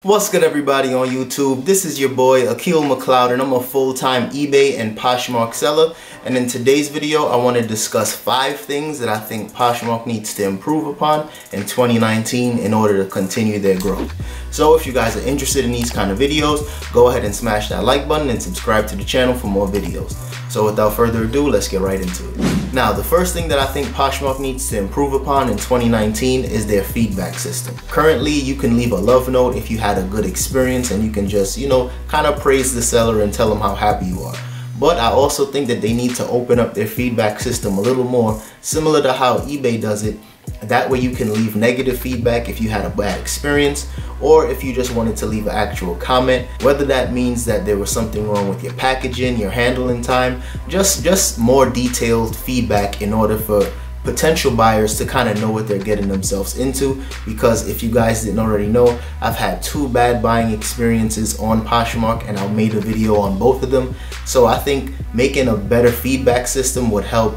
What's good, everybody on YouTube? This is your boy Akil McLeod, and I'm a full-time eBay and Poshmark seller. And in today's video, I want to discuss 5 things that I think Poshmark needs to improve upon in 2019 in order to continue their growth. So if you guys are interested in these kind of videos, go ahead and smash that like button and subscribe to the channel for more videos. So without further ado, let's get right into it. Now, the first thing that I think Poshmark needs to improve upon in 2019 is their feedback system. Currently, you can leave a love note if you had a good experience, and you can just, kind of praise the seller and tell them how happy you are. But I also think that they need to open up their feedback system a little more, similar to how eBay does it. That way you can leave negative feedback if you had a bad experience, or if you just wanted to leave an actual comment, whether that means that there was something wrong with your packaging, your handling time, just more detailed feedback in order for potential buyers to kind of know what they're getting themselves into. Because if you guys didn't already know, I've had 2 bad buying experiences on Poshmark, and I made a video on both of them. So I think making a better feedback system would help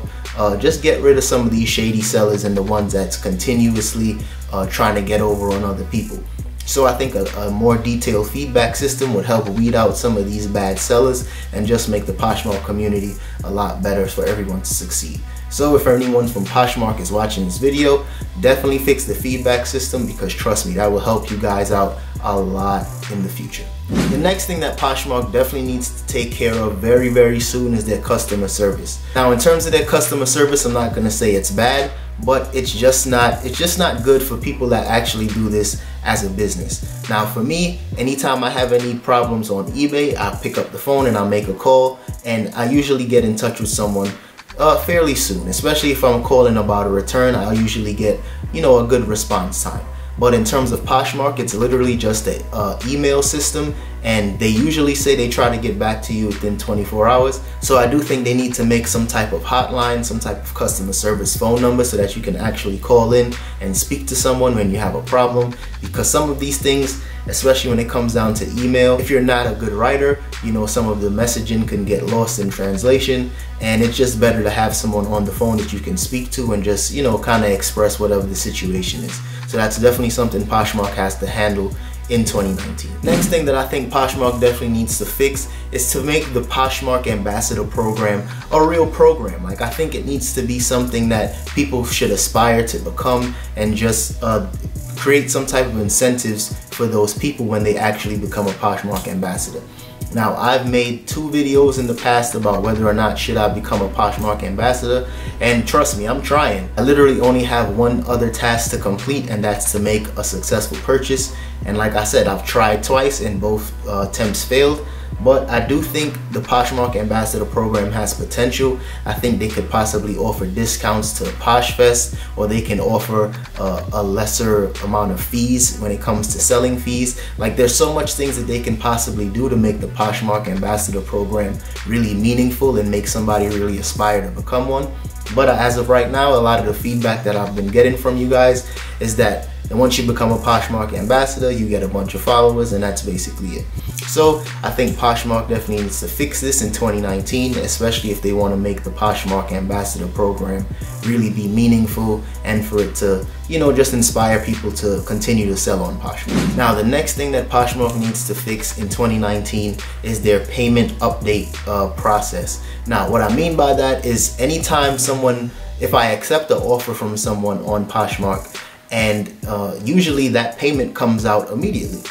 just get rid of some of these shady sellers and the ones that's continuously trying to get over on other people. So I think a more detailed feedback system would help weed out some of these bad sellers and just make the Poshmark community a lot better for everyone to succeed. So if anyone from Poshmark is watching this video, definitely fix the feedback system, because trust me, that will help you guys out a lot in the future. The next thing that Poshmark definitely needs to take care of very soon is their customer service. Now, in terms of their customer service, I'm not going to say it's bad, but it's just not good for people that actually do this as a business. Now, for me, anytime I have any problems on eBay, I pick up the phone and I make a call, and I usually get in touch with someone fairly soon. Especially if I'm calling about a return, I'll usually get a good response time. But in terms of Poshmark, it's literally just an email system, and they usually say they try to get back to you within 24 hours. So I do think they need to make some type of hotline, some type of customer service phone number, so that you can actually call in and speak to someone when you have a problem. Because some of these things, especially when it comes down to email, if you're not a good writer, some of the messaging can get lost in translation, and it's just better to have someone on the phone that you can speak to and just, kind of express whatever the situation is. So that's definitely something Poshmark has to handle in 2019. Next thing that I think Poshmark definitely needs to fix is to make the Poshmark Ambassador program a real program. Like, I think it needs to be something that people should aspire to become, and just create some type of incentives for those people when they actually become a Poshmark Ambassador. Now, I've made 2 videos in the past about whether or not should I become a Poshmark Ambassador, and trust me, I'm trying. I literally only have one other task to complete, and that's to make a successful purchase. And like I said, I've tried twice and both attempts failed. But I do think the Poshmark Ambassador program has potential. I think they could possibly offer discounts to PoshFest, or they can offer a lesser amount of fees when it comes to selling fees. Like, there's so much things that they can possibly do to make the Poshmark Ambassador program really meaningful and make somebody really aspire to become one. But as of right now, a lot of the feedback that I've been getting from you guys is that once you become a Poshmark Ambassador, you get a bunch of followers, and that's basically it. So I think Poshmark definitely needs to fix this in 2019, especially if they want to make the Poshmark Ambassador program really be meaningful, and for it to, just inspire people to continue to sell on Poshmark. Now, the next thing that Poshmark needs to fix in 2019 is their payment update process. Now, what I mean by that is, anytime if I accept an offer from someone on Poshmark, and usually that payment comes out immediately.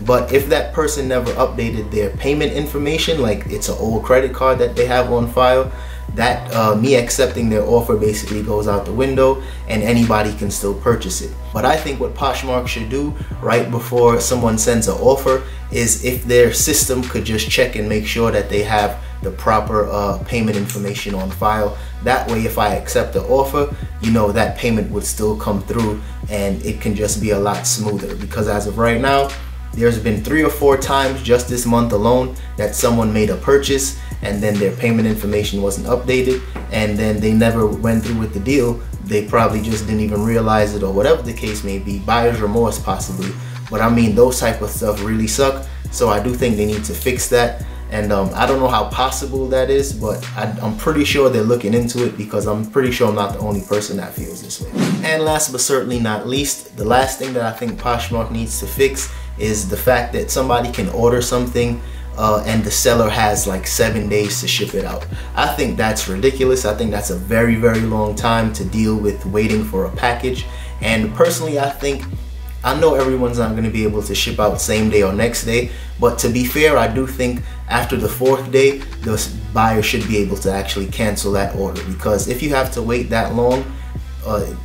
But if that person never updated their payment information, like it's an old credit card that they have on file, that me accepting their offer basically goes out the window, and anybody can still purchase it. But I think what Poshmark should do right before someone sends an offer is, if their system could just check and make sure that they have the proper payment information on file. That way, if I accept the offer, that payment would still come through, and it can just be a lot smoother. Because as of right now, there's been 3 or 4 times just this month alone that someone made a purchase, and then their payment information wasn't updated, and then they never went through with the deal. They probably just didn't even realize it, or whatever the case may be, buyer's remorse possibly. But I mean, those type of stuff really suck. So I do think they need to fix that. And I don't know how possible that is, but I'm pretty sure they're looking into it, because I'm pretty sure I'm not the only person that feels this way. And last but certainly not least, the last thing that I think Poshmark needs to fix is the fact that somebody can order something and the seller has like 7 days to ship it out. I think that's ridiculous. I think that's a very, very long time to deal with waiting for a package. And personally, I know everyone's not going to be able to ship out same day or next day, but to be fair, I do think after the 4th day, the buyer should be able to actually cancel that order, because if you have to wait that long,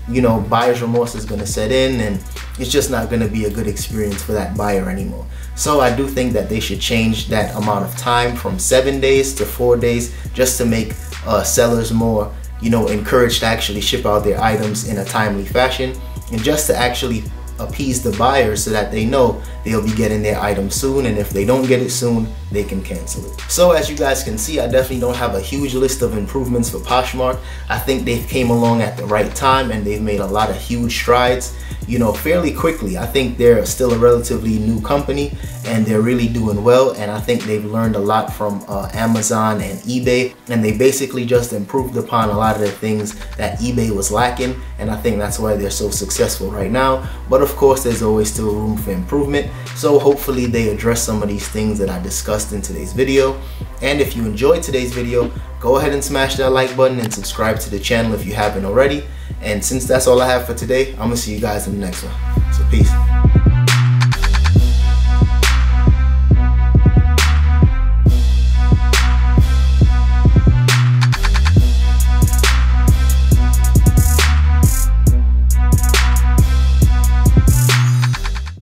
you know, buyer's remorse is going to set in, and it's just not going to be a good experience for that buyer anymore. So I do think that they should change that amount of time from 7 days to 4 days, just to make sellers more, you know, encouraged to actually ship out their items in a timely fashion, and just to actually appease the buyers so that they know they'll be getting their item soon, and if they don't get it soon, they can cancel it. So as you guys can see, I definitely don't have a huge list of improvements for Poshmark. I think they've came along at the right time, and they've made a lot of huge strides, you know, fairly quickly. I think they're still a relatively new company, and they're really doing well, and I think they've learned a lot from Amazon and eBay, and they basically just improved upon a lot of the things that eBay was lacking, and I think that's why they're so successful right now. But of course, there's always still room for improvement, so hopefully they address some of these things that I discussed in today's video. And if you enjoyed today's video, go ahead and smash that like button and subscribe to the channel if you haven't already. And since that's all I have for today, I'm gonna see you guys in the next one. So peace.